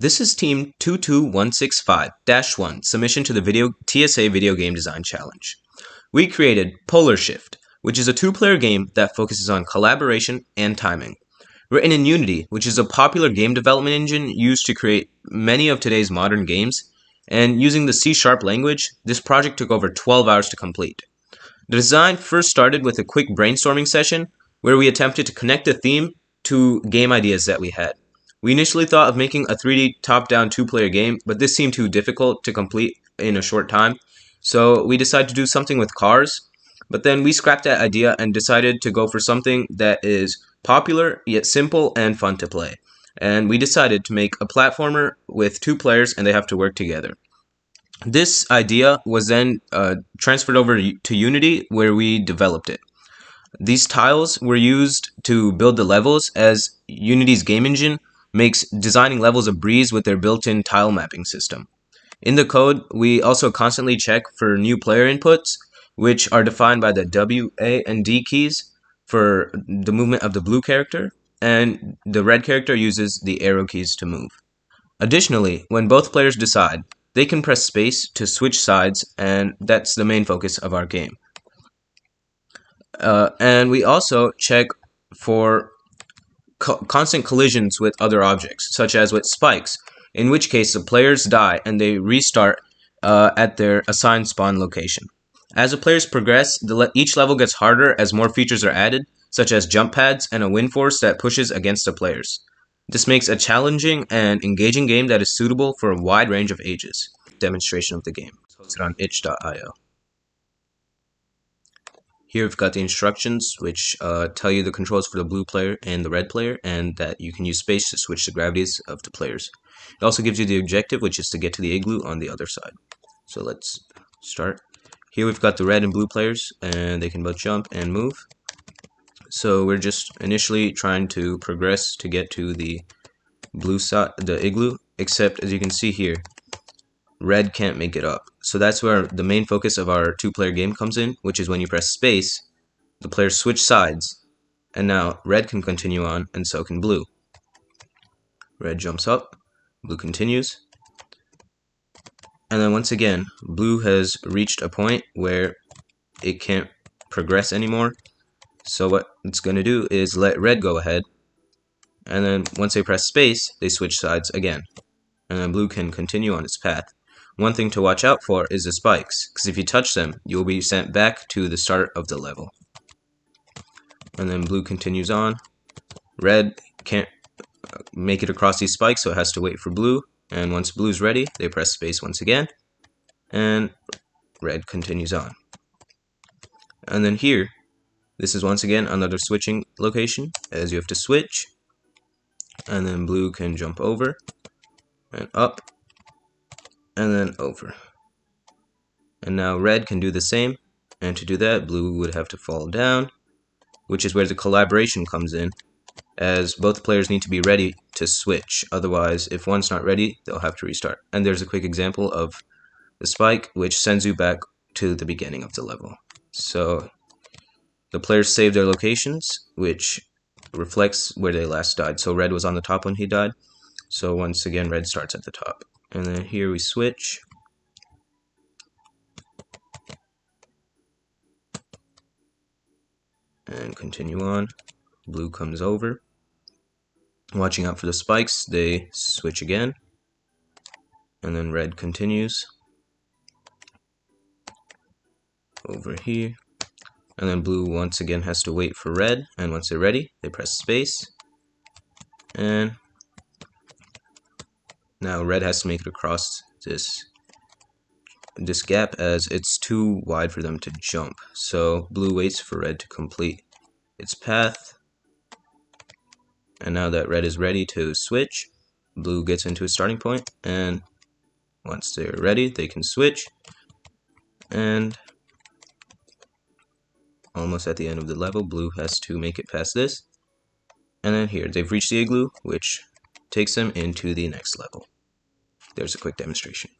This is Team 22165-1, submission to the TSA Video Game Design Challenge. We created Polar Shift, which is a two-player game that focuses on collaboration and timing. Written in Unity, which is a popular game development engine used to create many of today's modern games, and using the C# language, this project took over 12 hours to complete. The design first started with a quick brainstorming session where we attempted to connect a theme to game ideas that we had. We initially thought of making a 3D top-down two-player game, but this seemed too difficult to complete in a short time, so we decided to do something with cars. But then we scrapped that idea and decided to go for something that is popular, yet simple and fun to play. And we decided to make a platformer with two players and they have to work together. This idea was then transferred over to Unity, where we developed it. These tiles were used to build the levels, as Unity's game engine makes designing levels a breeze with their built-in tile mapping system. In the code, we also constantly check for new player inputs, which are defined by the W, A, and D keys for the movement of the blue character, and the red character uses the arrow keys to move. Additionally, when both players decide, they can press space to switch sides, and that's the main focus of our game. And we also check for constant collisions with other objects, such as with spikes, in which case the players die and they restart at their assigned spawn location. As the players progress, each level gets harder as more features are added, such as jump pads and a wind force that pushes against the players. This makes a challenging and engaging game that is suitable for a wide range of ages. Demonstration of the game. It's hosted on itch.io. Here we've got the instructions, which tell you the controls for the blue player and the red player, and that you can use space to switch the gravities of the players. It also gives you the objective, which is to get to the igloo on the other side. So let's start. Here we've got the red and blue players, and they can both jump and move. So we're just initially trying to progress to get to the blue side, the igloo, except as you can see here, red can't make it up. So that's where the main focus of our two-player game comes in, which is when you press space, the players switch sides, and now red can continue on, and so can blue. Red jumps up, blue continues, and then once again, blue has reached a point where it can't progress anymore. So what it's going to do is let red go ahead, and then once they press space, they switch sides again, and then blue can continue on its path. One thing to watch out for is the spikes, because if you touch them, you'll be sent back to the start of the level. And then blue continues on. Red can't make it across these spikes, so it has to wait for blue. And once blue's ready, they press space once again, and red continues on. And then here, this is once again another switching location, as you have to switch, and then blue can jump over and up, and then over. And now red can do the same, and to do that, blue would have to fall down, which is where the collaboration comes in, as both players need to be ready to switch. Otherwise, if one's not ready, they'll have to restart. And there's a quick example of the spike, which sends you back to the beginning of the level. So the players save their locations, which reflects where they last died. So red was on the top when he died, so once again red starts at the top. And then here we switch, and continue on. Blue comes over, watching out for the spikes, they switch again, and then red continues over here, and then blue once again has to wait for red, and once they're ready, they press space, and now red has to make it across this gap, as it's too wide for them to jump. So blue waits for red to complete its path, and now that red is ready to switch, blue gets into a starting point, and once they're ready, they can switch, and almost at the end of the level, blue has to make it past this, and then here they've reached the igloo, which takes them into the next level. There's a quick demonstration.